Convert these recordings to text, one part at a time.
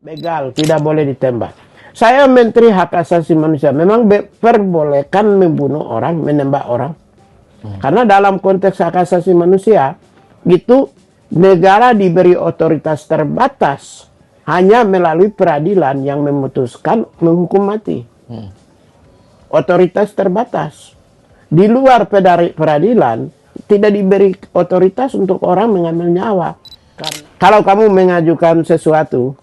Begal, tidak boleh ditembak. Saya Menteri Hak Asasi Manusia, memang perbolehkan membunuh orang, menembak orang. Karena dalam konteks hak asasi manusia, itu negara diberi otoritas terbatas hanya melalui peradilan yang memutuskan menghukum mati. Otoritas terbatas. Di luar peradilan, tidak diberi otoritas untuk orang mengambil nyawa. Kalau kamu mengajukan sesuatu,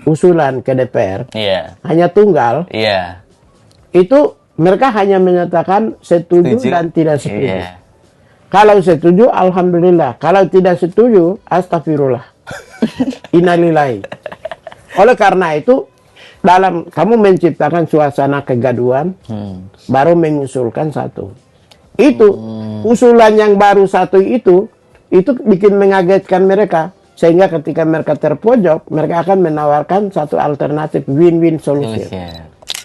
usulan ke DPR, hanya tunggal, itu mereka hanya menyatakan setuju dan tidak setuju. Kalau setuju, alhamdulillah. Kalau tidak setuju, astagfirullah. Innalillahi. Oleh karena itu, dalam kamu menciptakan suasana kegaduhan, baru mengusulkan satu. Itu usulan yang baru satu itu bikin mengagetkan mereka. Sehingga ketika mereka terpojok, mereka akan menawarkan satu alternatif win-win solution.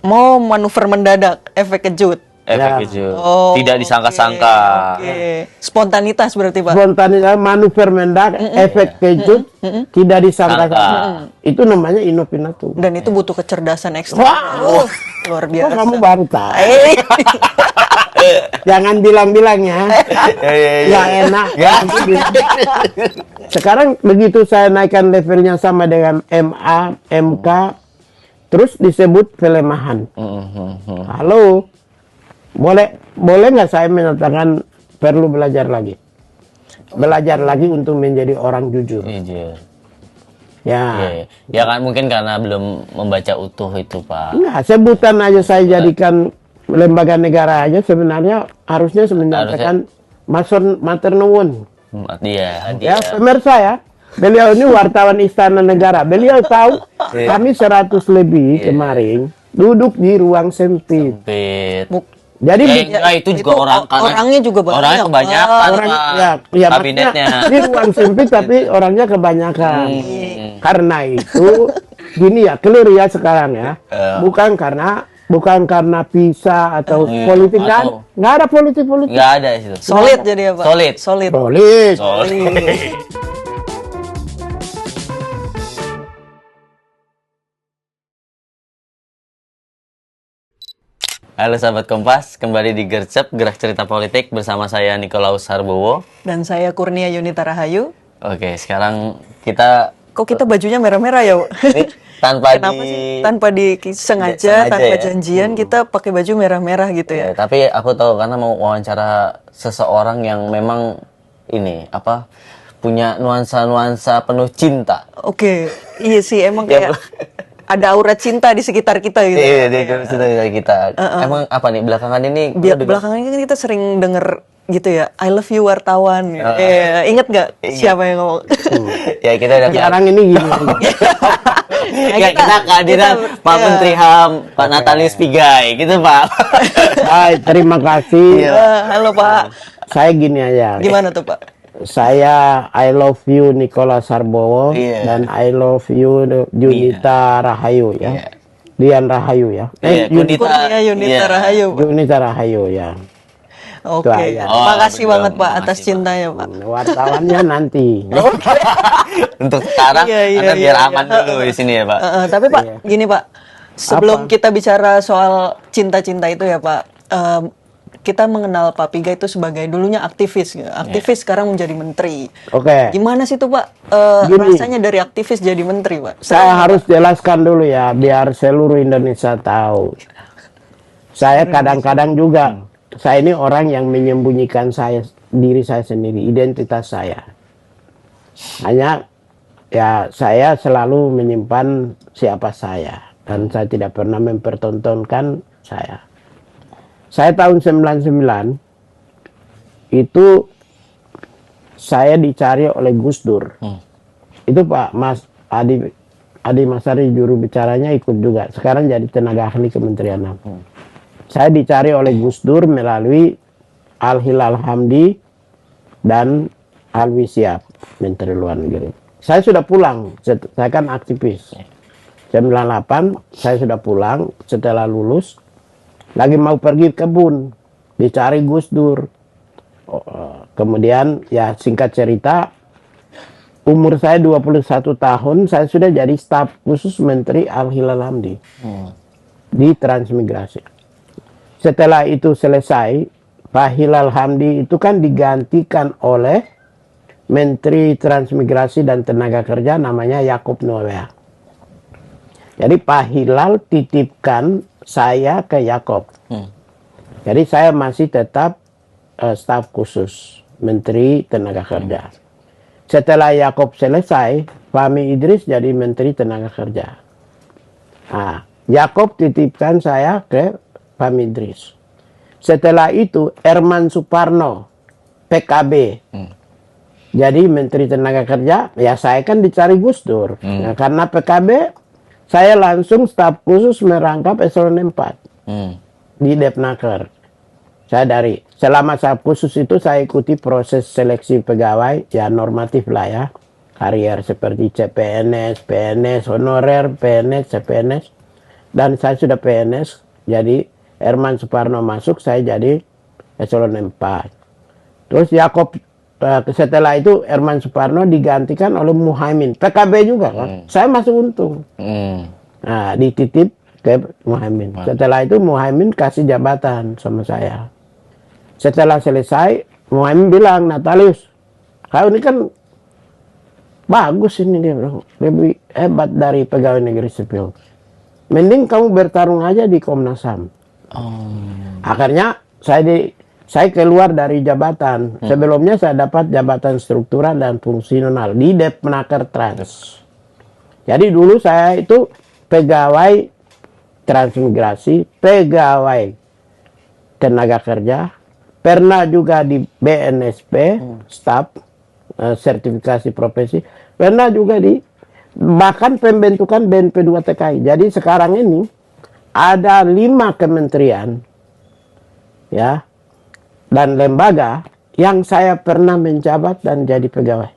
Mau manuver mendadak, efek kejut. Efek kejut. Tidak disangka-sangka. Spontanitas berarti, Pak. Spontanitas, manuver mendadak, efek kejut, tidak disangka-sangka. Itu namanya inopinatum. Dan itu butuh kecerdasan ekstrim. Luar biasa. Kok kamu baru tahu? Jangan bilang-bilang ya. Ya enak. Sekarang begitu saya naikkan levelnya sama dengan MA, MK, terus disebut pelemahan. Halo, boleh nggak saya menyatakan perlu belajar lagi? Belajar lagi untuk menjadi orang jujur. Ya kan mungkin karena belum membaca utuh itu, Pak. Nah, sebutan aja saya jadikan lembaga negara aja sebenarnya harusnya menyatakan matur nuwun. Ya, pemirsa ya. Beliau ini wartawan Istana Negara. Beliau tahu kami 100 lebih kemarin duduk di ruang sempit. Jadi itu juga orangnya juga banyak. Orangnya kebanyakan, ya, kabinetnya. Di ruang sempit tapi orangnya kebanyakan. Karena itu gini ya, clear ya sekarang ya. Bukan karena visa atau politik, nggak ada politik. Nggak ada itu. Solid jadi apa? Solid. Halo sahabat Kompas, kembali di Gercep, Gerak Cerita Politik bersama saya Nikolaus Harbowo. Dan saya Kurnia Yunita Rahayu. Oke, sekarang kita... Kok kita bajunya merah-merah ya, tanpa disengaja, tanpa janjian, kita pakai baju merah-merah gitu ya. Tapi aku tahu karena mau wawancara seseorang yang memang punya nuansa-nuansa penuh cinta. Oke, iya sih, emang kayak ada aura cinta di sekitar kita gitu. Iya, di sekitar kita. Emang apa nih belakangan ini? Belakangan ini kan kita sering denger gitu ya, I love you wartawan. Ingat nggak siapa yang ngomong? Ya kita udah sekarang ini gini. kita kehadiran Pak Menteri HAM, Pak Natalius Pigai, gitu Pak. Baik, terima kasih. Halo Pak. Saya gini aja. Gimana tuh Pak? Saya I love you Nikolaus Harbowo dan I love you Yunita Rahayu ya. Dian Rahayu ya. Yunita Rahayu. Yunita Rahayu ya. Oke. Makasih banget Pak atas cintanya Pak. Wartawannya nanti. Untuk sekarang biar aman dulu di sini ya Pak. Tapi Pak, gini Pak. Sebelum kita bicara soal cinta-cinta itu ya Pak. Kita mengenal Pak Pigai itu sebagai dulunya aktivis. Aktivis sekarang menjadi menteri. Oke. Gimana sih itu Pak rasanya dari aktivis jadi menteri Pak? Saya harus jelaskan dulu ya biar seluruh Indonesia tahu. Saya kadang-kadang juga, saya ini orang yang menyembunyikan diri saya sendiri, identitas saya. Hanya ya saya selalu menyimpan siapa saya. Dan saya tidak pernah mempertontonkan saya. Saya tahun 99 itu saya dicari oleh Gus Dur. Itu Pak Adi Masari juru bicaranya ikut juga. Sekarang jadi tenaga ahli Kementerian HAM. Saya dicari oleh Gus Dur melalui Al-Hilal Hamdi dan Alwi Siap, Menteri Luar Negeri. Saya sudah pulang, saya kan aktivis. 98 saya sudah pulang setelah lulus. Lagi mau pergi kebun, dicari Gus Dur. Kemudian ya singkat cerita, umur saya 21 tahun, saya sudah jadi staf khusus Menteri Al-Hilal Hamdi di Transmigrasi. Setelah itu selesai, Pak Hilal Hamdi itu kan digantikan oleh Menteri Transmigrasi dan Tenaga Kerja namanya Yaakob Noah. Jadi Pak Hilal titipkan saya ke Yaakob. Jadi saya masih tetap staf khusus Menteri Tenaga Kerja. Setelah Yaakob selesai, Fahmi Idris jadi Menteri Tenaga Kerja. Nah, Yaakob titipkan saya ke Fahmi Idris. Setelah itu Herman Suparno, PKB, jadi Menteri Tenaga Kerja. Ya saya kan dicari Gus Dur. Nah, karena PKB, saya langsung staf khusus merangkap eselon 4 di Depnaker. Saya selama staf khusus itu saya ikuti proses seleksi pegawai, ya normatif lah ya. Karier seperti CPNS, PNS, honorer, PNS, CPNS. Dan saya sudah PNS, jadi Herman Suparno masuk, saya jadi eselon 4. Terus Yaakob, setelah itu Herman Suparno digantikan oleh Muhaimin. PKB juga kan, saya masih untung. Nah, dititip ke Muhaimin. Setelah itu Muhaimin kasih jabatan sama saya. Setelah selesai, Muhaimin bilang, Natalius, kau ini kan bagus ini, dia bilang, lebih hebat dari pegawai negeri sipil. Mending kamu bertarung aja di Komnas HAM. Akhirnya saya keluar dari jabatan. Sebelumnya saya dapat jabatan struktural dan fungsional di Depnaker Trans. Jadi dulu saya itu pegawai transmigrasi, pegawai tenaga kerja, pernah juga di BNSP, staf sertifikasi profesi, pernah juga di bahkan pembentukan BNP 2 TKI. Jadi sekarang ini ada 5 kementerian ya dan lembaga yang saya pernah menjabat dan jadi pegawai.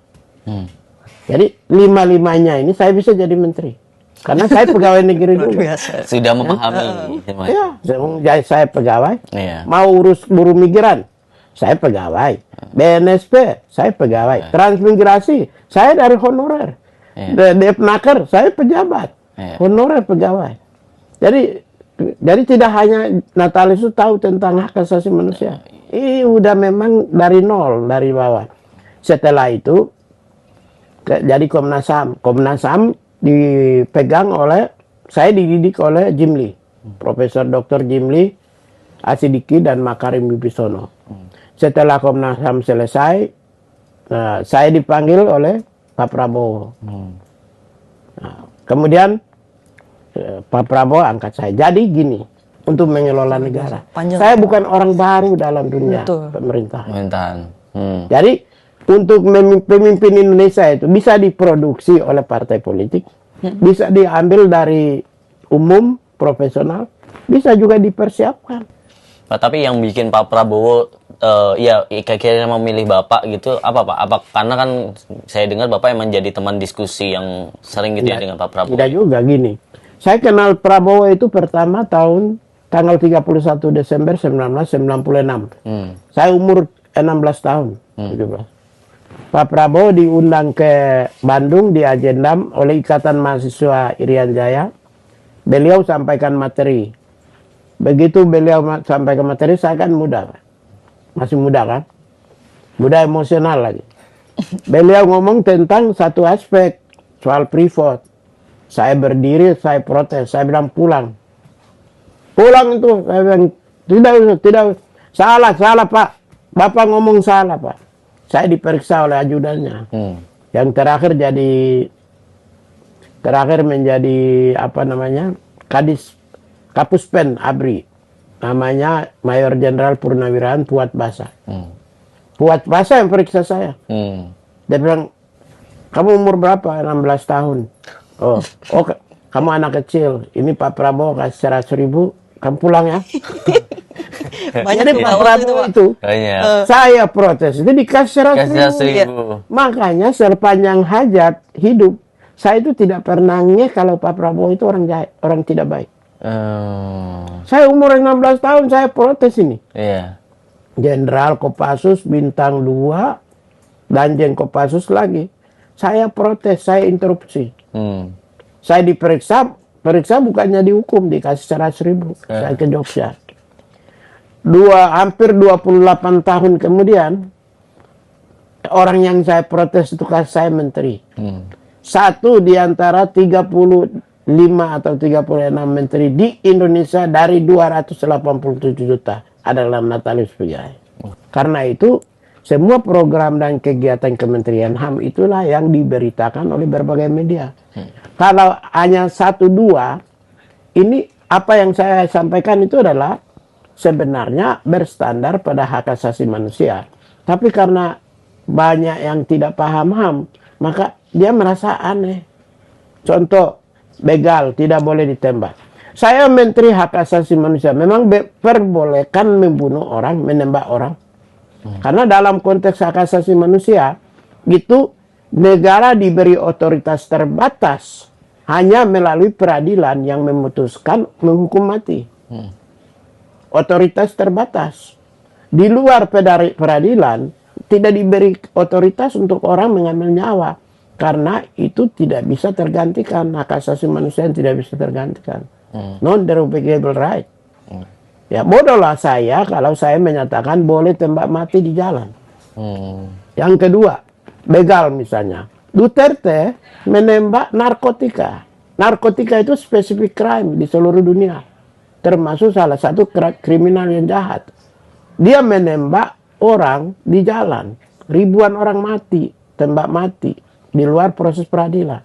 Jadi 5-5-nya ini saya bisa jadi menteri karena saya pegawai negeri dulu. Sudah memahami. Ya, saya pegawai. Iya. Mau urus buruh migran, saya pegawai. BNSP, saya pegawai. Transmigrasi, saya dari honorer. Depnaker, saya pejabat. Honorer pegawai. Jadi tidak hanya Natalius itu tahu tentang hak asasi manusia. Ini udah memang dari nol, dari bawah. Setelah itu jadi Komnas HAM. Komnas HAM dipegang oleh, saya dididik oleh Jimli, Profesor Dr. Jimli Asidiki dan Makarim Wibisono. Setelah Komnas HAM selesai, saya dipanggil oleh Pak Prabowo. Nah, kemudian Pak Prabowo angkat saya. Jadi gini, untuk mengelola negara. Saya bukan orang baru dalam dunia pemerintahan. Jadi untuk pemimpin Indonesia itu bisa diproduksi oleh partai politik, bisa diambil dari umum, profesional, bisa juga dipersiapkan. Pak, tapi yang bikin Pak Prabowo ya kayaknya memilih Bapak gitu apa Pak? Apa karena kan saya dengar Bapak emang jadi teman diskusi yang sering gitu ya dengan Pak Prabowo? Tidak juga gini. Saya kenal Prabowo itu pertama tanggal 31 Desember 1996. Saya umur 16 tahun. 17. Pak Prabowo diundang ke Bandung di Ajendam oleh Ikatan Mahasiswa Irian Jaya. Beliau sampaikan materi. Begitu beliau sampaikan materi, saya kan muda. Masih muda kan? Muda emosional lagi. Beliau ngomong tentang satu aspek soal Freeport. Saya berdiri, saya protes, saya bilang pulang. Pulang itu, saya bilang tidak, salah Pak. Bapak ngomong salah Pak. Saya diperiksa oleh ajudannya. Yang terakhir menjadi apa namanya, Kapuspen Abri. Namanya Mayor Jenderal Purnawirawan Puat Basa. Puat Basa yang periksa saya. Dia bilang, kamu umur berapa? 16 tahun. Oh, kamu anak kecil. Ini Pak Prabowo kasih 100.000, kamu pulang ya. Banyak Jadi Pak Prabowo itu, saya protes itu dikasih 100.000. Makanya sepanjang hajat hidup, saya itu tidak pernah ngeh kalau Pak Prabowo itu orang jahat, orang tidak baik. Saya umur 16 tahun, saya protes ini. Jenderal Kopassus bintang 2, Danjen Kopassus lagi. saya protes, saya interupsi. Hmm. Saya diperiksa bukannya dihukum, dikasih 100.000. Saya ke Jogja. Hampir 28 tahun kemudian, orang yang saya protes itu kasih saya menteri. Satu di antara 35 atau 36 menteri di Indonesia dari 287 juta adalah Natalius Pigai. Karena itu, semua program dan kegiatan Kementerian HAM itulah yang diberitakan oleh berbagai media. Kalau hanya 1-2, ini apa yang saya sampaikan itu adalah sebenarnya berstandar pada hak asasi manusia. Tapi karena banyak yang tidak paham HAM, maka dia merasa aneh. Contoh, begal tidak boleh ditembak. Saya menteri hak asasi manusia, memang perbolehkan membunuh orang, menembak orang. Karena dalam konteks hak asasi manusia, itu negara diberi otoritas terbatas hanya melalui peradilan yang memutuskan menghukum mati. Otoritas terbatas. Di luar peradilan, tidak diberi otoritas untuk orang mengambil nyawa. Karena itu tidak bisa tergantikan. Hak asasi manusia yang tidak bisa tergantikan. Non-derogable right. Ya bodohlah saya kalau saya menyatakan boleh tembak mati di jalan. Yang kedua, begal misalnya. Duterte menembak narkotika. Narkotika itu spesifik crime di seluruh dunia. Termasuk salah satu kriminal yang jahat. Dia menembak orang di jalan. Ribuan orang mati, tembak mati. Di luar proses peradilan.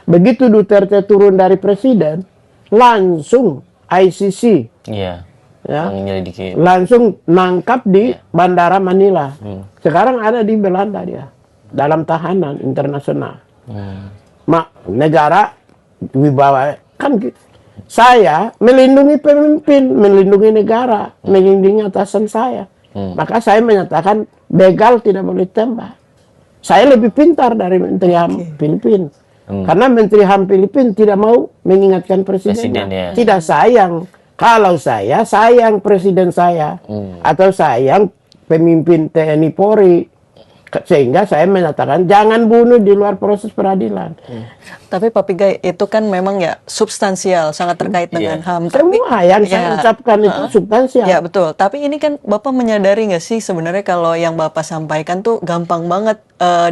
Begitu Duterte turun dari presiden, langsung ICC. Iya. Ya, Menyelidiki. langsung nangkap di Bandara Manila. Sekarang ada di Belanda dia. Dalam tahanan internasional. Negara wibawa. Kan saya melindungi pemimpin, melindungi negara, melindungi atasan saya. Maka saya menyatakan begal tidak boleh tembak. Saya lebih pintar dari Menteri HAM Filipina. Karena Menteri HAM Filipina tidak mau mengingatkan presidennya. Ya. Tidak sayang. Kalau saya sayang presiden saya. Atau sayang pemimpin TNI Polri. Sehingga saya menyatakan jangan bunuh di luar proses peradilan. Tapi Pak Pigai itu kan memang ya substansial, sangat terkait dengan HAM. Semua yang saya ucapkan itu substansial. Ya betul. Tapi ini kan Bapak menyadari nggak sih sebenarnya kalau yang Bapak sampaikan tuh gampang banget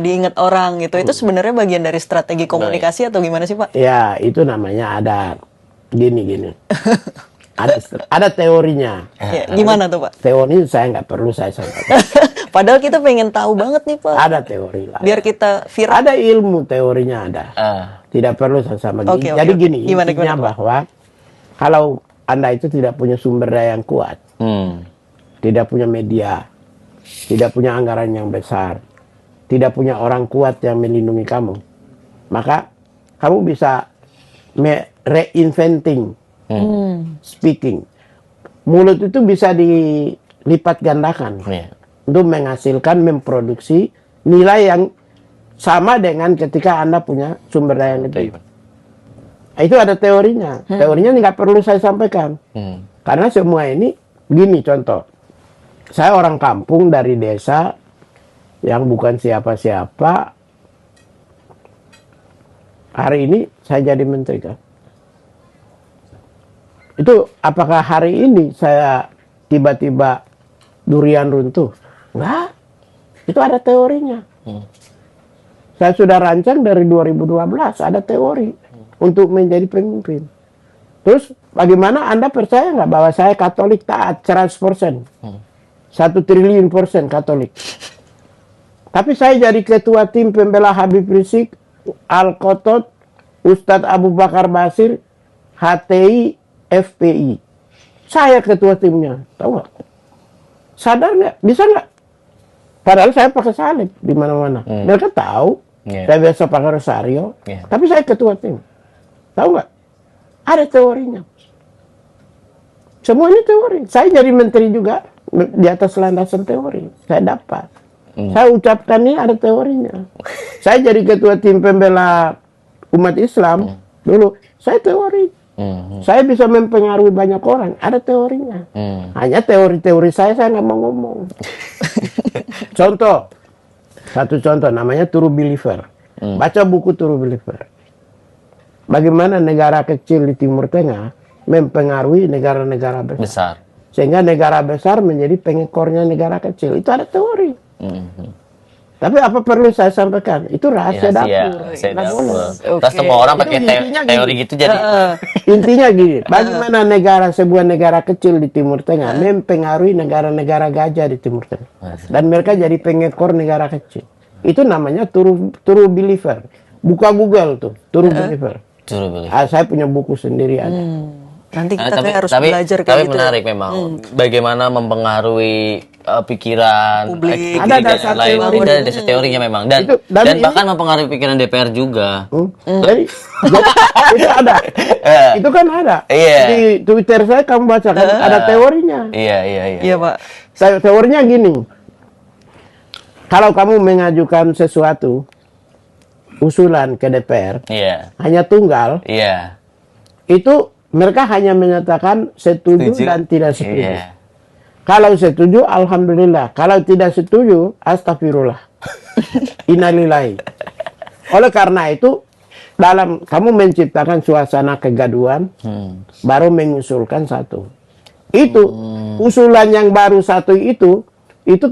diingat orang gitu. Itu sebenarnya bagian dari strategi komunikasi atau gimana sih Pak? Ya itu namanya ada gini. Ada teorinya. Ya, gimana tuh Pak? Teori saya nggak perlu saya sampaikan. Padahal kita pengen tahu banget nih Pak. Ada teori lah. Biar kita viral. Ada ilmu teorinya ada. Tidak perlu sama gini. Jadi gini, intinya bahwa kalau Anda itu tidak punya sumber daya yang kuat, tidak punya media, tidak punya anggaran yang besar, tidak punya orang kuat yang melindungi kamu, maka kamu bisa reinventing speaking. Mulut itu bisa dilipat gandakan. Untuk menghasilkan, memproduksi nilai yang sama dengan ketika Anda punya sumber daya yang lebih. Itu ada teorinya. Teorinya nggak perlu saya sampaikan. Karena semua ini, gini contoh. Saya orang kampung dari desa yang bukan siapa-siapa. Hari ini saya jadi menteri kan. Itu apakah hari ini saya tiba-tiba durian runtuh? Enggak, itu ada teorinya. Saya sudah rancang dari 2012, ada teori untuk menjadi pemimpin. Terus bagaimana Anda percaya nggak bahwa saya Katolik taat 100%? 1 triliun % Katolik. Tapi saya jadi ketua tim pembela Habib Rizik, Al-Qotot, Ustadz Abu Bakar Basir, HTI, FPI. Saya ketua timnya, tahu nggak? Sadar nggak? Bisa nggak? Padahal saya pakai salib di mana-mana. Mereka tahu. Saya biasa pakai rosario. Tapi saya ketua tim. Tahu nggak? Ada teorinya. Semua ini teori. Saya jadi menteri juga di atas landasan teori. Saya dapat. Saya ucapkan ini ada teorinya. Saya jadi ketua tim pembela umat Islam. Dulu saya teori. Saya bisa mempengaruhi banyak orang. Ada teorinya. Hanya teori-teori saya nggak mau ngomong. Contoh. Satu contoh namanya true believer. Baca buku True Believer. Bagaimana negara kecil di Timur Tengah mempengaruhi negara-negara besar. Besar. Sehingga negara besar menjadi pengekornya negara kecil. Itu ada teori. Mhm. Tapi apa perlu saya sampaikan? Itu rahasia dapur. Rahasia Nggak dapur. boleh. Terus semua orang pakai Itu intinya teori gini. gitu jadi Intinya gini, bagaimana sebuah negara kecil di Timur Tengah mempengaruhi negara-negara gajah di Timur Tengah. Dan mereka jadi pengekor negara kecil. Itu namanya True Believer. Buka Google tuh, True Believer. Suruh beli. Saya punya buku sendiri ada. Nanti kita kayak harus belajar kayak tapi gitu. menarik memang bagaimana mempengaruhi pikiran Publik. Ada dan dasar lain. teori. Ada dasar teorinya memang dan Dan dan ini- bahkan mempengaruhi pikiran DPR juga. Jadi itu ada. Itu kan ada. Iya. Di Twitter saya kamu baca kan ada teorinya. Iya iya iya. Iya, Pak. Teorinya gini. Kalau kamu mengajukan sesuatu usulan ke DPR Iya. hanya tunggal, Iya. itu mereka hanya menyatakan setuju Setuju. dan tidak setuju. Iya. Kalau setuju, alhamdulillah. Kalau tidak setuju, astagfirullah. Innalillahi. Oleh karena itu, kamu menciptakan suasana kegaduhan, baru mengusulkan satu. Itu usulan yang baru satu itu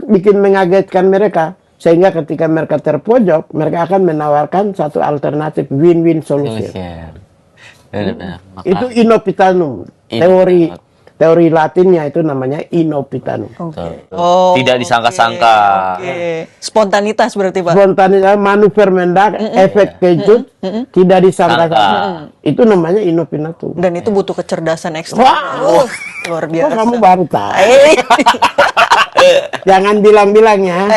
bikin mengagetkan mereka. Sehingga ketika mereka terpojok, mereka akan menawarkan satu alternatif win-win solution. Iya. Benar-benar. Itu inopitanum. Teori Latinnya itu namanya inopitanum. Oh, Tidak disangka-sangka. Oke. Spontanitas berarti, Pak. Spontanitas, manuver mendadak, efek kejut, tidak disangka-sangka. Itu namanya inopitanum. Dan itu butuh kecerdasan ekstra. Wah. Luar Kok biasa. kamu baru tahu? Eh, Jangan bilang-bilang ya.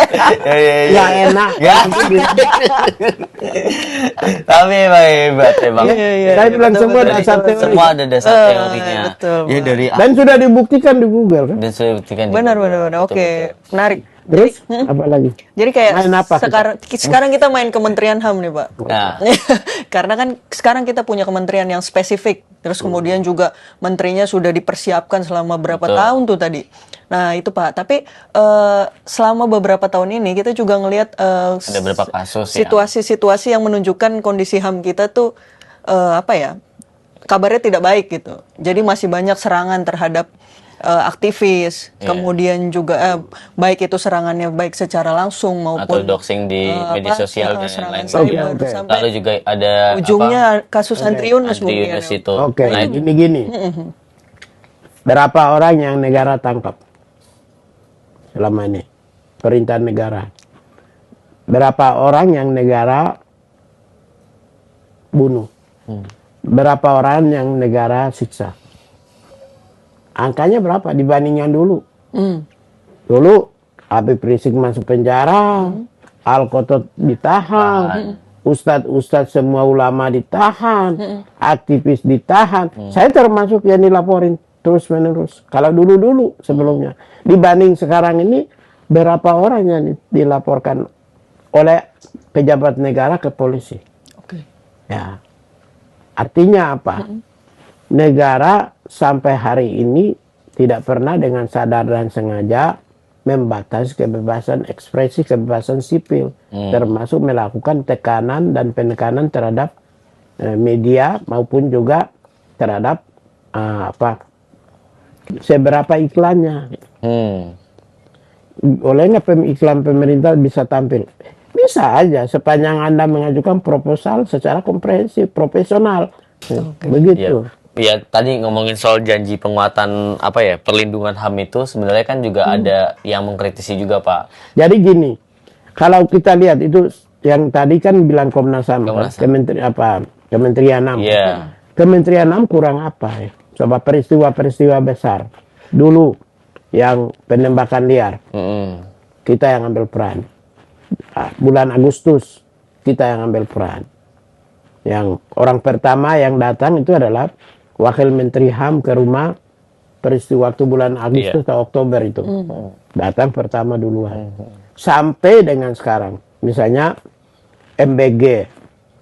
Ya enak. Ya. Nanti bilang. Tapi emang hebat emang. Saya bilang semua dasar teori. Semua ada dasar teorinya. betul, Ya dari Dan sudah dibuktikan di Google kan. dan sudah buktikan juga. benar. Oke, menarik. Terus apa lagi? Jadi kayak Main apa kita? sekarang kita main Kementerian HAM nih, Pak. Nah, Karena kan sekarang kita punya kementerian yang spesifik. Terus kemudian juga menterinya sudah dipersiapkan selama berapa tahun tuh tadi. Nah, itu Pak. Tapi selama beberapa tahun ini kita juga ngelihat ada beberapa kasus ya. situasi-situasi yang menunjukkan kondisi HAM kita tuh apa ya? Kabarnya tidak baik gitu. Jadi masih banyak serangan terhadap aktivis, kemudian juga baik itu serangannya baik secara langsung Atau maupun doxing di media sosial dan serangan lain-lain. cyber Oke. sampai Lalu juga ada ujungnya kasus Andri Yunus Andri mungkin. Yunus itu. Oke, Nah, gini. Berapa orang yang negara tangkap selama ini? Perintah negara. Berapa orang yang negara bunuh? Berapa orang yang negara siksa? Angkanya berapa dibanding yang dulu? Dulu Habib Rizik masuk penjara, Al-Qotot ditahan, ustadz-ustadz semua ulama ditahan, aktivis ditahan. Saya termasuk yang dilaporin terus-menerus. Kalau dulu-dulu sebelumnya. Dibanding sekarang ini, berapa orang yang dilaporkan oleh pejabat negara ke polisi? Oke. Ya. Artinya apa? Negara sampai hari ini tidak pernah dengan sadar dan sengaja membatasi kebebasan ekspresi, kebebasan sipil, termasuk melakukan tekanan dan penekanan terhadap media maupun juga terhadap seberapa iklannya. Olehnya iklan pemerintah bisa tampil. Bisa aja sepanjang Anda mengajukan proposal secara komprehensif, profesional. Begitu. Ya tadi ngomongin soal janji penguatan perlindungan HAM itu sebenarnya kan juga ada yang mengkritisi juga Pak. Jadi gini, kalau kita lihat itu yang tadi kan bilang Komnas HAM, Kementerian HAM. Iya. Kementerian HAM kurang apa ya? Coba peristiwa-peristiwa besar. Dulu yang penembakan liar, kita yang ambil peran. Bulan Agustus kita yang ambil peran. Yang orang pertama yang datang itu adalah Wakil Menteri HAM ke rumah peristiwa waktu bulan Agustus atau Oktober itu. Datang pertama duluan. Sampai dengan sekarang. Misalnya MBG,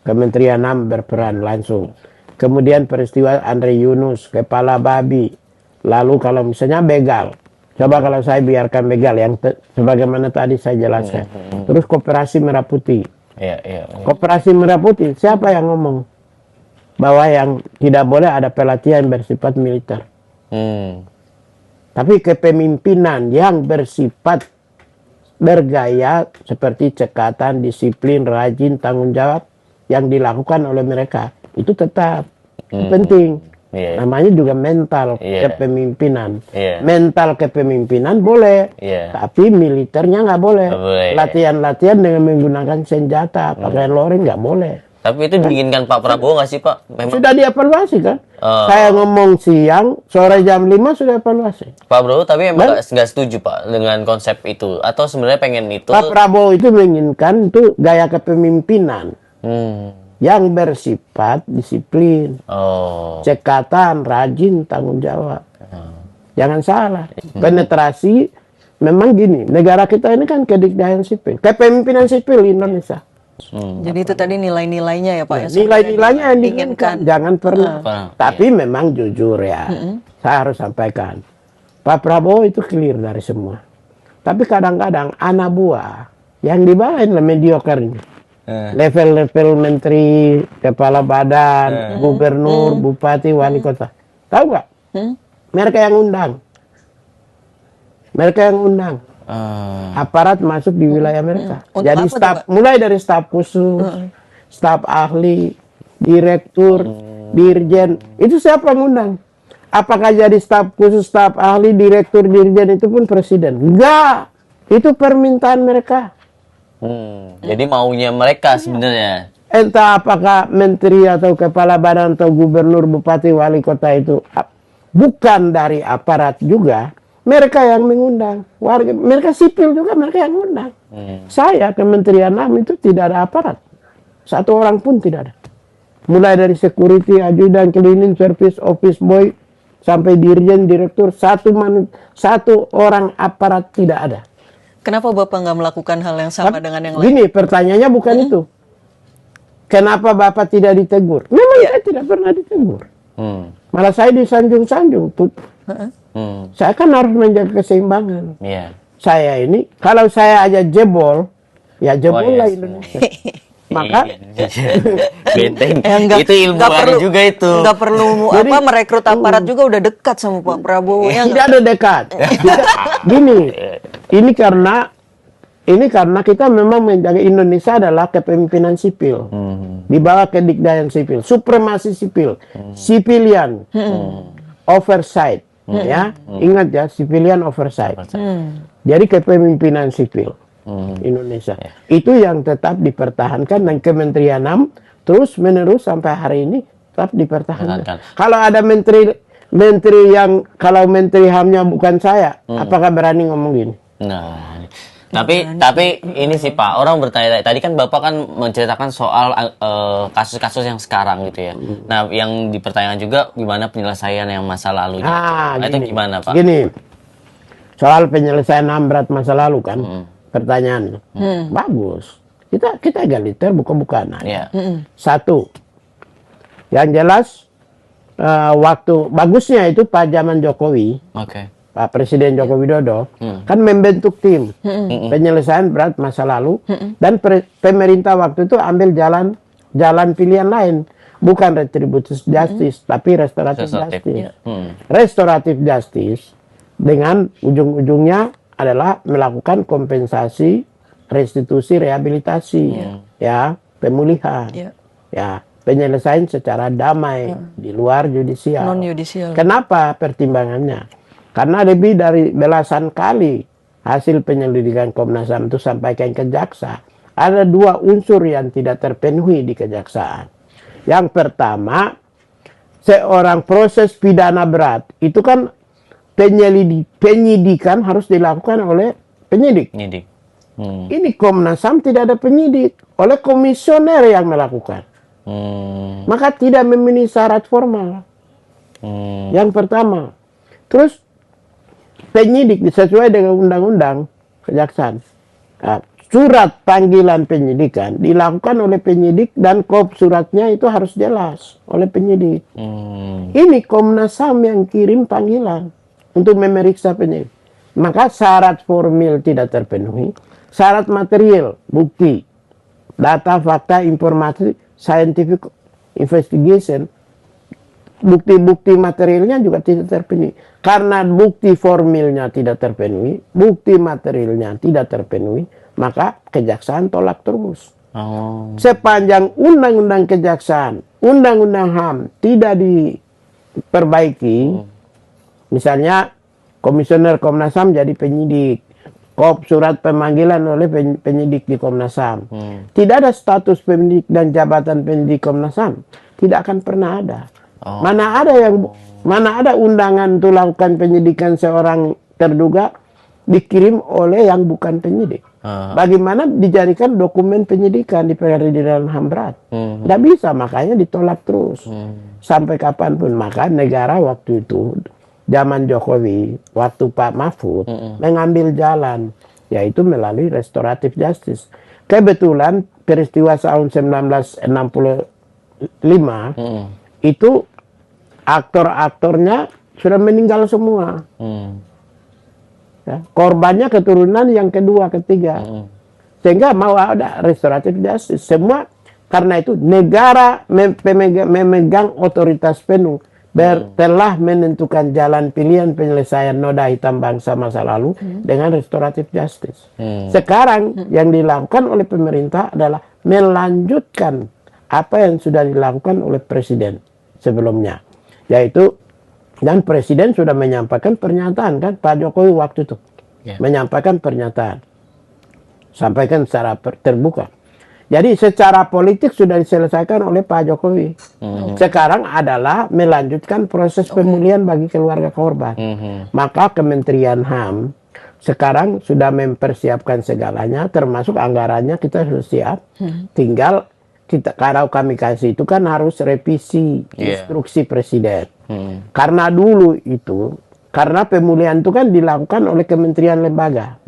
Kementerian HAM berperan langsung. Kemudian peristiwa Andri Yunus, Kepala Babi. Lalu kalau misalnya begal. Coba kalau saya biarkan begal yang sebagaimana tadi saya jelaskan. Terus Koperasi Merah Putih. Iya, iya. Koperasi Merah Putih, siapa yang ngomong bahwa yang tidak boleh ada pelatihan bersifat militer? Tapi kepemimpinan yang bersifat bergaya seperti cekatan, disiplin, rajin, tanggung jawab yang dilakukan oleh mereka itu tetap penting. Iya. Namanya juga mental Iya. kepemimpinan. Iya. Mental kepemimpinan boleh, Iya. tapi militernya nggak boleh. Nggak boleh. Latihan-latihan dengan menggunakan senjata, pakai loreng nggak boleh. Tapi itu diinginkan Pak Prabowo nggak sih Pak? Memang Sudah dievaluasi kan? Oh. Saya ngomong siang, sore jam 5 sudah evaluasi. Pak Prabowo tapi emang nggak setuju Pak dengan konsep itu, atau sebenarnya pengen itu? Pak Prabowo itu menginginkan itu gaya kepemimpinan yang bersifat disiplin, Oh. cekatan, rajin, tanggung jawab. Jangan salah. Penetrasi memang gini, negara kita ini kan kedikdayaan sipil, kepemimpinan sipil Indonesia. Jadi itu tadi nilai-nilainya ya Pak ya. Nilai-nilainya yang diinginkan. diinginkan, jangan pernah. Tapi memang jujur ya, saya harus sampaikan, Pak Prabowo itu clear dari semua. Tapi kadang-kadang anak buah yang di bawah ini mediocre ini. Level-level menteri, kepala badan, gubernur, bupati, wali kota. Tahu nggak? Mereka yang undang. Mereka yang undang. Aparat masuk di wilayah mereka. Untuk Jadi apa tuh, staf, Pak? mulai dari staf khusus, staf ahli, direktur, dirjen. Itu siapa yang undang? Apakah jadi staf khusus, staf ahli, direktur, dirjen itu pun presiden? Enggak. Itu permintaan mereka. Jadi maunya mereka sebenarnya. Entah apakah menteri atau kepala badan atau gubernur, bupati, wali kota itu bukan dari aparat juga, mereka yang mengundang. Warga, mereka sipil juga, mereka yang mengundang. Saya Kementerian HAM itu tidak ada aparat. Satu orang pun tidak ada. Mulai dari security, ajudan, cleaning, service, office boy, sampai dirjen, direktur, satu orang aparat tidak ada. Kenapa Bapak nggak melakukan hal yang sama dengan yang lain? Gini, pertanyaannya bukan itu. Kenapa Bapak tidak ditegur? Memang saya tidak pernah ditegur. Malah saya disanjung-sanjung. Saya kan harus menjaga keseimbangan. Iya. Saya ini, kalau saya aja jebol, ya jebol Oh, lah yes. Indonesia. Maka benteng. Nggak- Itu ilmu nggak baru perlu- juga itu. nggak perlu merekrut aparat juga udah dekat sama Pak Prabowo ya. tidak ada dekat. Gini, ini karena kita memang menjaga Indonesia adalah kepemimpinan sipil. Di bawah kedikdayaan sipil, supremasi sipil, civilian oversight. Ya, ingat ya, civilian oversight. Jadi kepemimpinan sipil Indonesia itu yang tetap dipertahankan, dan Kementerian HAM terus menerus sampai hari ini tetap dipertahankan. Kalau ada menteri yang kalau menteri HAM-nya bukan saya, apakah berani ngomong gini? Nah, tapi ini sih Pak, orang bertanya tadi kan Bapak kan menceritakan soal kasus-kasus yang sekarang gitu ya. Nah, yang dipertanyakan juga gimana penyelesaian yang masa lalunya. Nah, itu gimana Pak? Gini, soal penyelesaian HAM berat masa lalu kan, pertanyaannya bagus. Kita egaliter, bukan-bukan. Iya. Satu, yang jelas waktu bagusnya itu Pak zaman Jokowi. Oke. Pak Presiden Joko Widodo kan membentuk tim penyelesaian berat masa lalu, dan pemerintah waktu itu ambil jalan pilihan lain, bukan retributive justice tapi restoratif justice. Restoratif justice dengan ujung-ujungnya adalah melakukan kompensasi, restitusi, rehabilitasi, ya, pemulihan, ya, penyelesaian secara damai di luar yudisial. Non yudisial. Kenapa pertimbangannya? Karena lebih dari belasan kali hasil penyelidikan Komnas HAM itu sampaikan ke jaksa, ada dua unsur yang tidak terpenuhi di kejaksaan. Yang pertama, seorang proses pidana berat itu kan penyidikan harus dilakukan oleh penyidik. Ini Komnas HAM tidak ada penyidik, oleh komisioner yang melakukan. Maka tidak memenuhi syarat formal. Yang pertama. Terus penyidik sesuai dengan undang-undang kejaksaan. Surat panggilan penyidikan dilakukan oleh penyidik, dan kop suratnya itu harus jelas oleh penyidik. Ini Komnas HAM yang kirim panggilan untuk memeriksa penyidik. Maka syarat formil tidak terpenuhi, syarat material, bukti data, fakta, informasi, scientific investigation, bukti-bukti materialnya juga tidak terpenuhi. Karena bukti formilnya tidak terpenuhi, bukti materialnya tidak terpenuhi, maka kejaksaan tolak terus. Oh. Sepanjang undang-undang kejaksaan, undang-undang HAM tidak diperbaiki, misalnya komisioner Komnas HAM jadi penyidik, surat pemanggilan oleh penyidik di Komnas HAM, tidak ada status penyidik dan jabatan penyidik Komnas HAM, tidak akan pernah ada. Mana ada undangan untuk lakukan penyidikan seorang terduga dikirim oleh yang bukan penyidik. Bagaimana dijadikan dokumen penyidikan di peradilan HAM berat? Tidak bisa, makanya ditolak terus. Sampai kapanpun. Maka negara waktu itu, zaman Jokowi, waktu Pak Mahfud, mengambil jalan, yaitu melalui restoratif justice. Kebetulan peristiwa tahun 1965, itu aktor-aktornya sudah meninggal semua. Ya, korbannya keturunan yang kedua, ketiga. Sehingga mau ada restoratif justice. Semua karena itu negara memegang otoritas penuh. Telah menentukan jalan pilihan penyelesaian noda hitam bangsa masa lalu dengan restoratif justice. Sekarang yang dilakukan oleh pemerintah adalah melanjutkan apa yang sudah dilakukan oleh presiden sebelumnya. Yaitu, dan presiden sudah menyampaikan pernyataan kan, Pak Jokowi waktu itu menyampaikan pernyataan, sampaikan secara terbuka. Jadi secara politik sudah diselesaikan oleh Pak Jokowi. Sekarang adalah melanjutkan proses pemulihan bagi keluarga korban. Maka Kementerian HAM sekarang sudah mempersiapkan segalanya, termasuk anggarannya kita sudah siap. Tinggal kalau kami kasih itu kan harus revisi instruksi presiden. Karena dulu itu, karena pemulihan itu kan dilakukan oleh kementerian lembaga.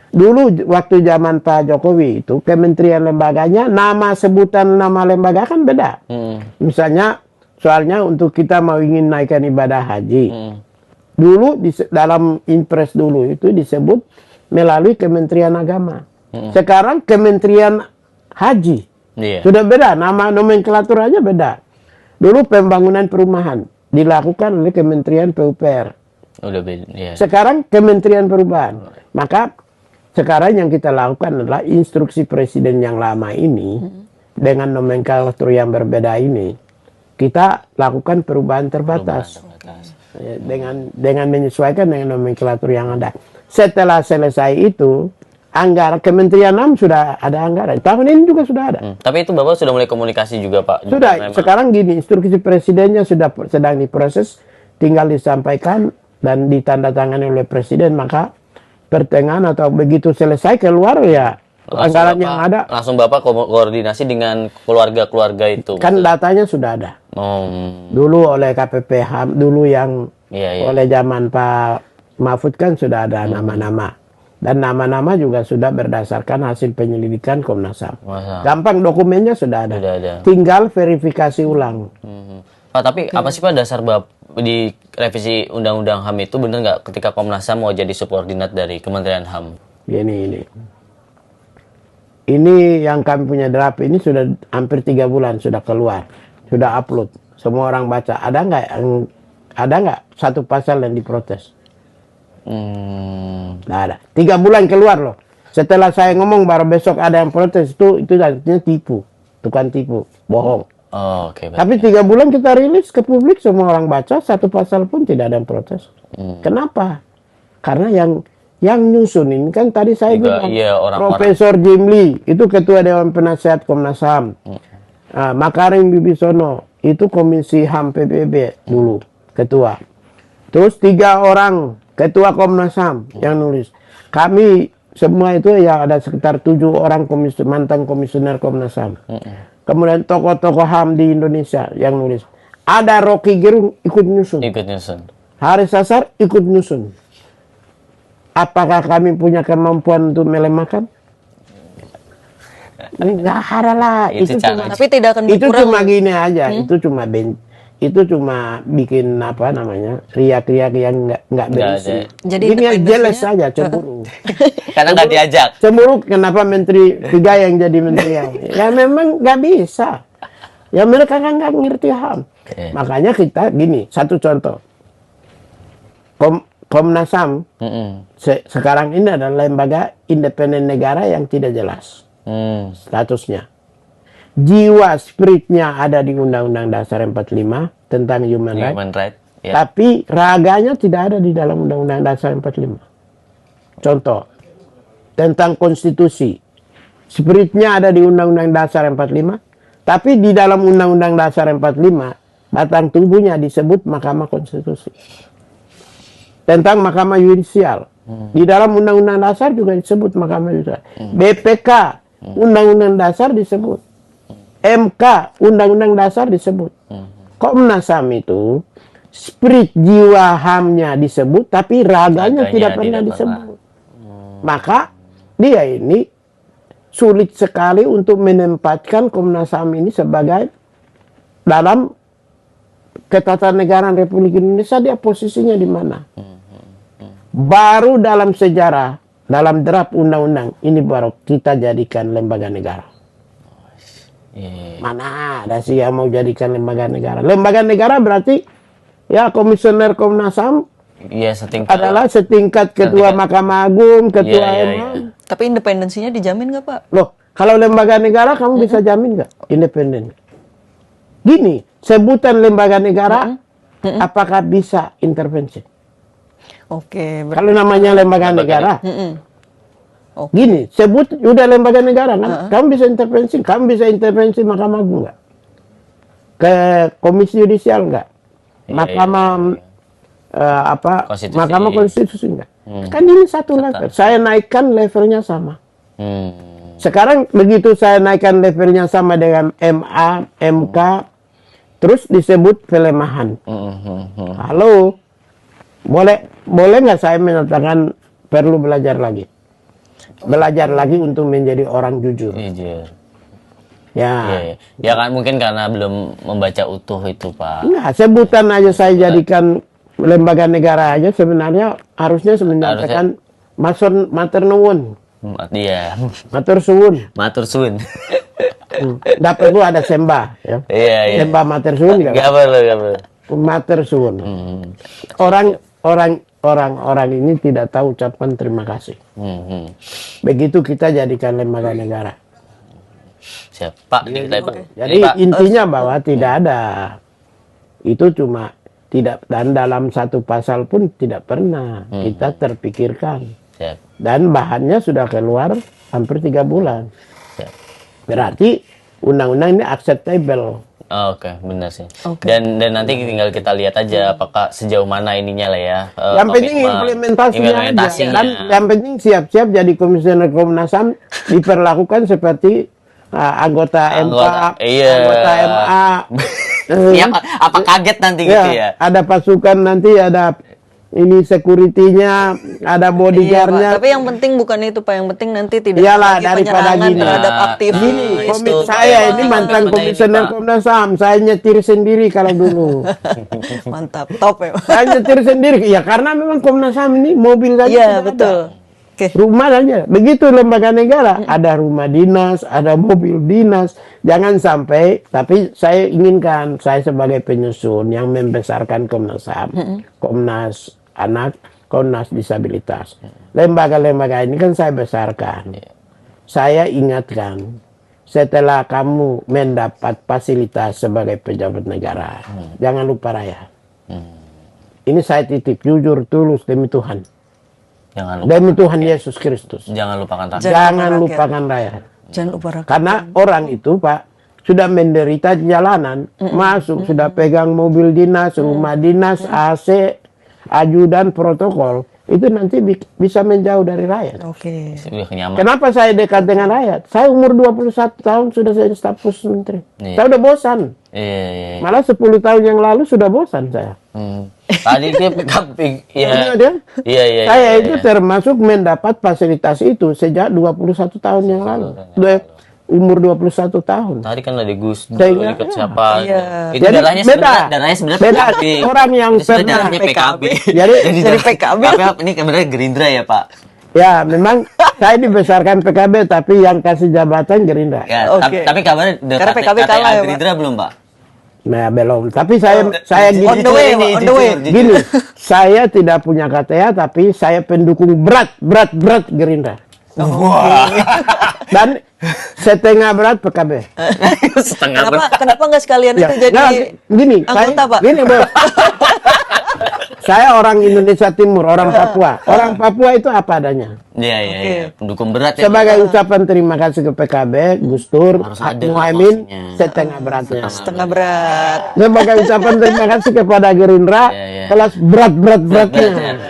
Dulu waktu zaman Pak Jokowi itu, kementerian lembaganya, sebutan nama lembaga kan beda. Misalnya, soalnya untuk kita mau ingin naikkan ibadah haji. Dulu dalam impres dulu itu disebut melalui Kementerian Agama. Sekarang Kementerian Haji. Sudah beda, nama nomenklatur aja beda. Dulu pembangunan perumahan dilakukan oleh Kementerian PUPR. Udah beda. Sekarang Kementerian Perubahan. Maka sekarang yang kita lakukan adalah instruksi presiden yang lama ini dengan nomenklatur yang berbeda ini, kita lakukan perubahan terbatas. Dengan menyesuaikan dengan nomenklatur yang ada. Setelah selesai itu, anggaran Kementerian HAM sudah ada anggaran. Tahun ini juga sudah ada. Tapi itu Bapak sudah mulai komunikasi juga Pak? Sudah. Sekarang gini, instruksi presidennya sudah sedang diproses, tinggal disampaikan dan ditandatangani oleh presiden. Maka pertengahan atau begitu selesai keluar ya anggaran yang ada. Langsung Bapak koordinasi dengan keluarga-keluarga itu? Kan datanya sudah ada. Dulu oleh KPP HAM, dulu yang oleh zaman Pak Mahfud kan sudah ada nama-nama. Dan nama-nama juga sudah berdasarkan hasil penyelidikan Komnas HAM. Gampang, dokumennya sudah ada. Tinggal verifikasi ulang. Pak, tapi apa sih Pak dasar di revisi Undang-Undang HAM itu benar nggak ketika Komnas HAM mau jadi subordinat dari Kementerian HAM? Ini yang kami punya draft ini sudah hampir 3 bulan sudah keluar, sudah upload, semua orang baca. Ada nggak satu pasal yang diprotes? Nggak ada. 3 bulan keluar loh. Setelah saya ngomong baru besok ada yang protes, itu artinya tipu, tukang tipu, bohong. Tapi 3 bulan kita rilis ke publik, semua orang baca, satu pasal pun tidak ada yang protes. Kenapa? Karena yang nyusun ini kan tadi saya bilang Profesor Jimli itu ketua Dewan Penasehat Komnas HAM. Makarim Bibisono itu Komisi HAM PBB dulu ketua. Terus 3 orang ketua Komnas HAM yang nulis. Kami semua itu ya ada sekitar 7 orang mantan komisioner Komnas HAM. Kemudian tokoh-tokoh HAM di Indonesia yang nulis. Ada Rocky Gerung ikut nyusun. Haris Sasar ikut nyusun. Apakah kami punya kemampuan untuk melemahkan? Enggak ada lah. Tapi tidak akan itu cuma gini aja. Itu cuma bikin apa namanya riak-riak yang nggak berisi. Jadi ini jelas saja cemburu. Karena nggak diajak. Cemburu kenapa menteri 3 yang jadi menteri yang ya memang nggak bisa. Ya mereka kan nggak ngerti HAM. Oke. Makanya kita gini, satu contoh. Komnas HAM sekarang ini adalah lembaga independen negara yang tidak jelas statusnya. Jiwa spiritnya ada di Undang-Undang Dasar 45 tentang human rights. Human right. Ya. Tapi raganya tidak ada di dalam Undang-Undang Dasar 45. Contoh, tentang konstitusi. Spiritnya ada di Undang-Undang Dasar 45, tapi di dalam Undang-Undang Dasar 45, batang tubuhnya disebut Mahkamah Konstitusi. Tentang Mahkamah Yudisial. Di dalam Undang-Undang Dasar juga disebut Mahkamah Yudisial. BPK, Undang-Undang Dasar disebut. MK, Undang-Undang Dasar disebut. Komnas HAM itu spirit jiwa HAM-nya disebut, tapi raganya tidak pernah disebut. Maka dia ini sulit sekali untuk menempatkan Komnas HAM ini sebagai dalam ketatanegaraan Republik Indonesia, dia posisinya di mana. Baru dalam sejarah, dalam draft undang-undang ini baru kita jadikan lembaga negara. Mana ada sih yang mau jadikan lembaga negara? Lembaga negara berarti ya komisioner Komnas HAM adalah setingkat ketua Mahkamah Agung, ketua MA. Tapi independensinya dijamin nggak, Pak? Loh, kalau lembaga negara kamu bisa jamin nggak independen? Gini, sebutan lembaga negara apakah bisa intervensi? Oke. Kalau namanya lembaga negara. Gini, sebut udah lembaga negara kan? Kamu bisa intervensi Mahkamah Agung nggak? Ke Komisi Yudisial nggak? Mahkamah Mahkamah Konstitusi nggak? Kan ini satu level. Saya naikkan levelnya sama. Sekarang begitu saya naikkan levelnya sama dengan MA, MK, terus disebut pelemahan. Halo, boleh nggak saya menyatakan perlu belajar lagi? Belajar lagi untuk menjadi orang jujur. Ya. Ya kan mungkin karena belum membaca utuh itu, Pak. Enggak, sebutan aja saya jadikan lembaga negara aja sebenarnya harusnya menyampaikan matur nuwun. Iya. Matur suwun. Matur suwun. Nggak perlu ada sembah ya. Iya. Sembah matur suwun Nggak perlu. Matur suwun. Orang ini tidak tahu ucapan terima kasih. Begitu kita jadikan lembaga negara. Siap, Pak. Jadi intinya bahwa tidak ada. Itu cuma tidak, dan dalam satu pasal pun tidak pernah kita terpikirkan. Siap. Dan bahannya sudah keluar hampir 3 bulan. Siap. Berarti undang-undang ini acceptable. Oke, benar sih. Dan nanti tinggal kita lihat aja apakah sejauh mana ininya lah ya. Yang penting implementasinya aja. Dan yang penting siap-siap jadi komisioner Komnas HAM diperlakukan seperti anggota MK, anggota MA. Ya, apa kaget nanti gitu ya? Ada pasukan nanti, ada ini security-nya, ada bodyguard-nya. Tapi yang penting bukan itu, Pak. Yang penting nanti tidak iyalah, lagi daripada penyerangan gini. terhadap aktivis. Gini, saya ini mantan komisioner Komnas HAM. Saya nyetir sendiri kalau dulu. Mantap, top ya. Saya nyetir sendiri. Ya karena memang Komnas HAM ini mobil saja. Iya, betul. Rumah saja. Begitu lembaga negara, ada rumah dinas, ada mobil dinas. Jangan sampai, tapi saya inginkan, saya sebagai penyusun yang membesarkan Komnas HAM, Komnas Anak, Komnas Disabilitas. Lembaga-lembaga ini kan saya besarkan. Saya ingatkan, setelah kamu mendapat fasilitas sebagai pejabat negara, jangan lupa rakyat. Ini saya titip, jujur, tulus, demi Tuhan. Demi Tuhan Yesus Kristus. Jangan lupakan rakyat. Jangan lupakan rakyat. Jangan lupa rakyat. Karena orang itu, Pak, sudah menderita di jalanan, masuk, sudah pegang mobil dinas, rumah dinas, AC, ajudan, protokol. Itu nanti bisa menjauh dari rakyat. Oke. Kenapa saya dekat dengan rakyat? Saya umur 21 tahun sudah saya staf menteri. Saya udah bosan. Malah 10 tahun yang lalu sudah bosan saya. Tadi dia PKP. Iya. Saya itu termasuk mendapat fasilitas itu sejak 21 tahun yang lalu. Umur 21 tahun. Tadi kan ada Gus Dur, ikut siapa? Iya. Itu darahnya sebenarnya beda. Orang yang pernah PKB. Jadi PKB. Tapi ini sebenarnya Gerindra ya, Pak. Ya, memang saya dibesarkan PKB, tapi yang kasih jabatan Gerindra. Ya, Oke. tapi kabarnya Karena PKB kalah ya, Pak. Gerindra belum, Pak? Nah, belum. Tapi saya gini, On the way, Pak, on the way. gini, saya tidak punya KTA, tapi saya pendukung berat Gerindra. Wah. Dan setengah berat PKB. Setengah Kenapa nggak sekalian Ya, itu jadi nah, gini, anggota, Pak? Gini, Bos. Saya orang Indonesia Timur, orang Papua. Orang Papua itu apa adanya. Iya, iya, Oke. iya. Pendukung berat ya. Sebagai ucapan terima kasih ke PKB, Gus Dur, Harus ada Muhaimin, maksudnya. setengah beratnya. Setengah berat. Sebagai ucapan terima kasih kepada Gerindra, Iya, iya. kelas beratnya.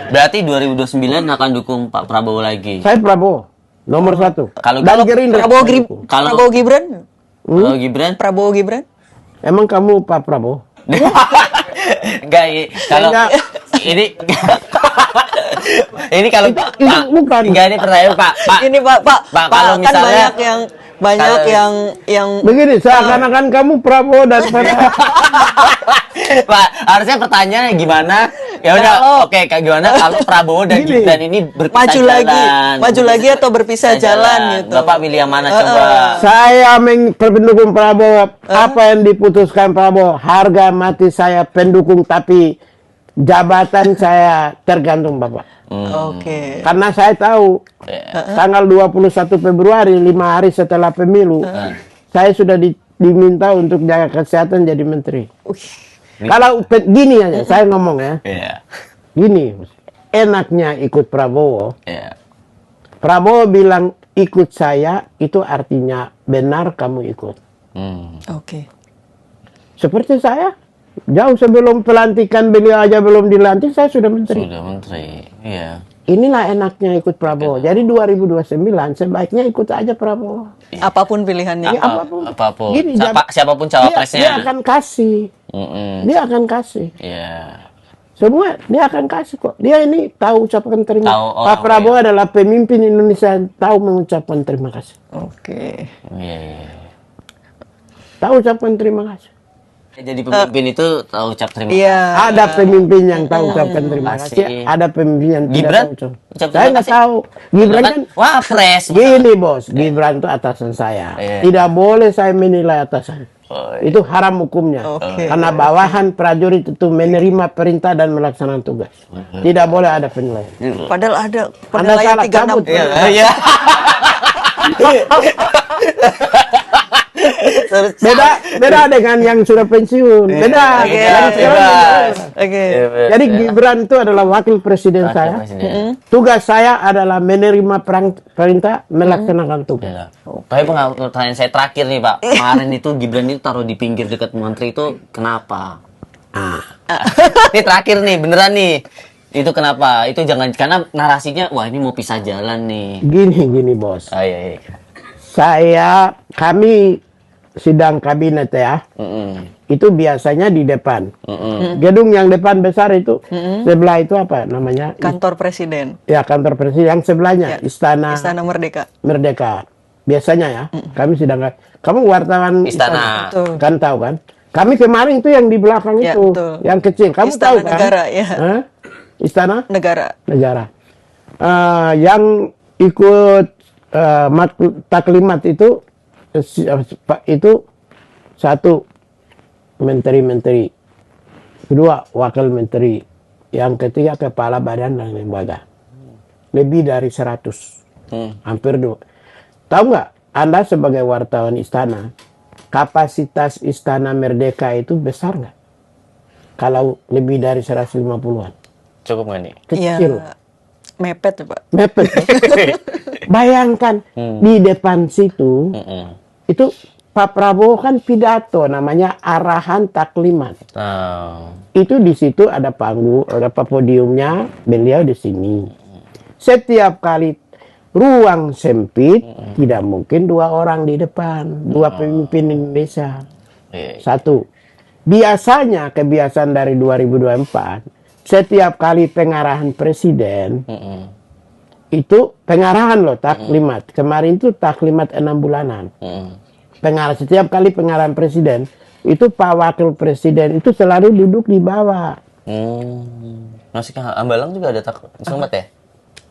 Berarti 2029 akan dukung Pak Prabowo lagi. Saya Prabowo, nomor 1. Kalau- Dan kalau Gerindra. Kalau- Prabowo Gibran? Kalau Gibran? Prabowo Gibran? Emang kamu Pak Prabowo? Enggak, kalau Enggak. ini ini kalau Pak, bukan. enggak, ini pertanyaan Pak. Ini Pak, kalau kan misalnya- banyak kalau- yang Begini, seakan-akan kamu Prabowo daripada Pak, harusnya pertanyaannya gimana? Ya udah, oke, kayak gimana kalau Prabowo dan Gini. Gibran ini berpisah maju lagi atau berpisah jalan gitu. Bapak pilih yang mana coba? saya pendukung Prabowo. Apa yang diputuskan Prabowo? Harga mati saya pendukung, tapi jabatan saya tergantung Bapak. Oke. Karena saya tahu tanggal 21 Februari, 5 hari setelah pemilu, saya sudah diminta untuk jaga kesehatan jadi menteri. Kalau gini aja, saya ngomong ya, Iya. gini, enaknya ikut Prabowo. Iya. Prabowo bilang ikut saya, itu artinya benar kamu ikut. Oke. Seperti saya, jauh sebelum pelantikan beliau aja belum dilantik, saya sudah menteri. Sudah menteri. Iya. Inilah enaknya ikut Prabowo. Jadi 2029 sebaiknya ikut aja Prabowo. Apapun pilihannya. Ya, apapun. Apapun. Gini, Siapapun dia cawapresnya. akan kasih. Dia akan kasih. Iya. Semua dia akan kasih kok. Dia ini tahu ucapan terima. Tahu Pak orang, Prabowo adalah pemimpin Indonesia yang tahu mengucapkan terima kasih. Oke. Iya, iya. Tahu ucapan terima kasih. Jadi pemimpin itu tahu ucap terima kasih. Iya. Ada pemimpin yang tahu ucapan terima kasih. Kasih. Ada pemimpin yang tidak Gibran? tahu ucapan. Ucap Saya terima nggak kasih. tahu. Gibran kan Wah, pres. gini bos. Gibran itu atasan saya. Iya. Tidak boleh saya menilai atasan. Oh, iya. Itu haram hukumnya. Oke. Karena bawahan prajurit itu menerima perintah dan melaksanakan tugas. Tidak boleh ada penilaian. Padahal ada Anda penilaian salah, 36. cabut. Iya. Beda dengan yang sudah pensiun. Beda. Oke, Yang oke, sekarang bebas. beda. Oke. Jadi Gibran itu adalah wakil presiden saya. Tugas saya adalah menerima perintah, melaksanakan tugas. Iya. Tapi pertanyaan saya terakhir nih Pak, kemarin itu Gibran itu taruh di pinggir dekat menteri itu kenapa? Ini terakhir nih, beneran nih. Itu kenapa? Itu jangan, karena narasinya, wah ini mau pisah jalan nih. Gini bos. Ah, iya, iya. Kami sidang kabinet ya. Itu biasanya di depan. Gedung yang depan besar itu, sebelah itu apa namanya? Kantor Presiden. Ya kantor presiden. Yang sebelahnya Istana Istana Merdeka. Merdeka. Biasanya ya, kami sidang. Kamu wartawan Istana. Betul. kan tahu kan? Kami kemarin itu yang di belakang Ya, itu, betul. yang kecil. Kamu Istana tahu kan? Negara, ya. Hah? Istana Negara. Negara. Yang ikut taklimat itu itu satu menteri-menteri, kedua wakil menteri, yang ketiga kepala badan dan lembaga. Lebih dari 100, hampir 2. Tahu nggak? Anda sebagai wartawan istana, kapasitas Istana Merdeka itu besar nggak? Kalau lebih dari 150-an. Cukup nggak nih? Kecil. Ya, mepet ya, Pak. Mepet. Bayangkan di depan situ, itu Pak Prabowo kan pidato namanya arahan taklimat. Itu di situ ada panggung, ada podiumnya, beliau di sini. Setiap kali ruang sempit, tidak mungkin 2 orang di depan, 2 pemimpin Indonesia. Satu. Biasanya kebiasaan dari 2024, setiap kali pengarahan presiden, itu pengarahan loh, taklimat. Kemarin itu taklimat 6 bulanan. Setiap kali pengarahan presiden, itu Pak Wakil Presiden itu selalu duduk di bawah. Masih ke Hambalang juga ada sempat ya?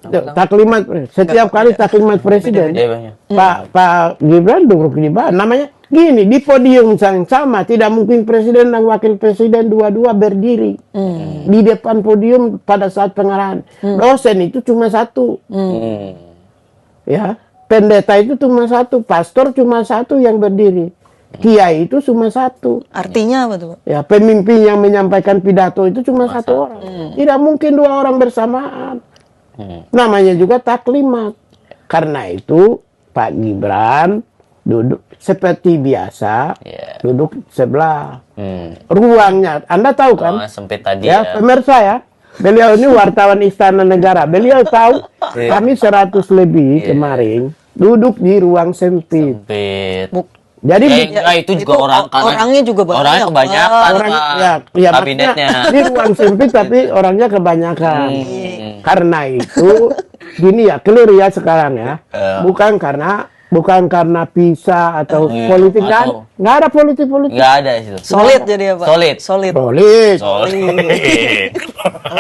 Taklimat setiap kali taklimat presiden, Iya, banyak. Pak Gibran duduk di bawah. Namanya gini, di podium yang sama tidak mungkin presiden dan wakil presiden dua-dua berdiri di depan podium pada saat pengarahan. Dosen itu cuma satu, ya. Pendeta itu cuma satu, pastor cuma satu yang berdiri, kiai itu cuma satu. Artinya apa tuh, Pak? Ya, pemimpin yang menyampaikan pidato itu cuma satu orang. Tidak mungkin dua orang bersamaan. Namanya juga taklimat. Karena itu Pak Gibran duduk seperti biasa, Iya. duduk sebelah. Ruangnya, Anda tahu kan? Sempit tadi Ya, ya. pemirsa ya. Beliau ini wartawan Istana Negara. Beliau tahu kami 100 lebih kemarin duduk di ruang sempit. Sempit. Jadi Itu juga orang karena orangnya juga banyak. Orangnya kebanyakan, orang Pak. ya Kabinetnya. maksudnya di ruang sempit tapi orangnya kebanyakan. Karena itu gini ya, clear ya sekarang ya. Bukan karena pisah atau politik, atau- nggak ada politik. Nggak ada itu. Solid jadi ya, Pak. Solid. Solid.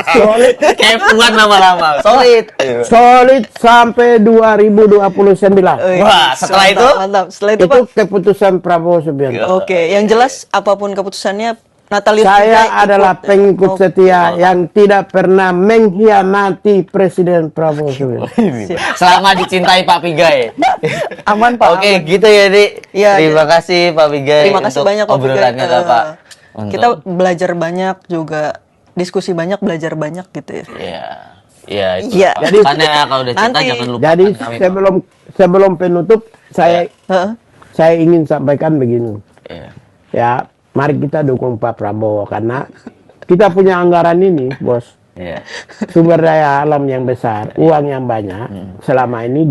Solid Kayak puan lama-lama. Solid. solid sampai 2029. Wah, setelah Mantap, itu? mantap. Setelah itu, Itu Pak. keputusan Prabowo Subianto. Oke, yang jelas apapun keputusannya Natalie Saya Tijai adalah ikut. pengikut Oke. setia yang tidak pernah mengkhianati Presiden Prabowo Subianto. Selama dicintai Pak Pigai. Aman, Pak. Oke, aman. gitu ya, Dik. Iya, Terima kasih Pak Pigai Terima kasih untuk banyak, Pak obrolannya, Pigai. Pak. Untuk- Kita belajar banyak juga, diskusi banyak, belajar banyak gitu ya. Iya. Iya, itu. Iya. Jadi makanya kalau udah cinta Nanti- jangan lupa Jadi kami, Pak. sebelum penutup Heeh. saya ingin sampaikan begini. Iya. Ya, mari kita dukung Pak Prabowo karena kita punya anggaran ini, Bos. Iya. Sumber daya alam yang besar, uang yang banyak, selama ini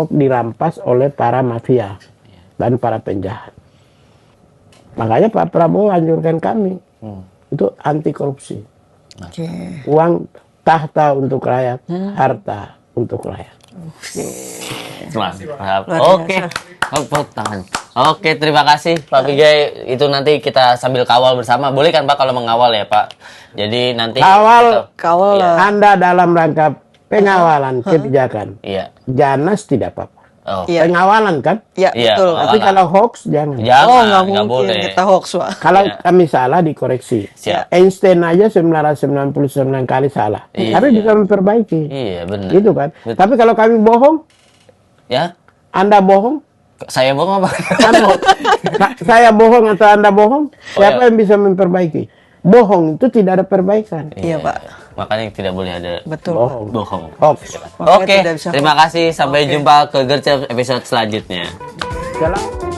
dirampas oleh para mafia dan para penjahat. Makanya Pak Prabowo anjurkan kami itu anti korupsi. Oke. Uang tahta untuk rakyat, harta untuk rakyat. Mantap. Luar Oke. biasa. Tepuk tangan. Oke, terima kasih Pak Pigai. Itu nanti kita sambil kawal bersama. Boleh kan Pak kalau mengawal ya Pak? Jadi nanti Kawal Kawal lah. Anda dalam rangka pengawalan kebijakan. Iya. Janas tidak apa-apa. Oh. Iya. Pengawalan kan? Iya, Iya, betul. Pak. Tapi kalau hoax jangan. Jangan, Oh, nggak nggak mungkin boleh. kita hoax, Pak. Kalau kami salah dikoreksi. Siap. Einstein aja 999 kali salah. Iya. Tapi bisa memperbaiki. Iya, benar. Gitu kan? Betul. Tapi kalau kami bohong, Ya? Anda bohong, Saya bohong apa? saya bohong atau Anda bohong, siapa iya. yang bisa memperbaiki? Bohong itu tidak ada perbaikan. Iya, Pak. Makanya tidak boleh ada Betul. bohong. Hoax. Makanya Oke, tidak bisa terima kasih. Sampai jumpa ke Gercep episode selanjutnya. Jalan.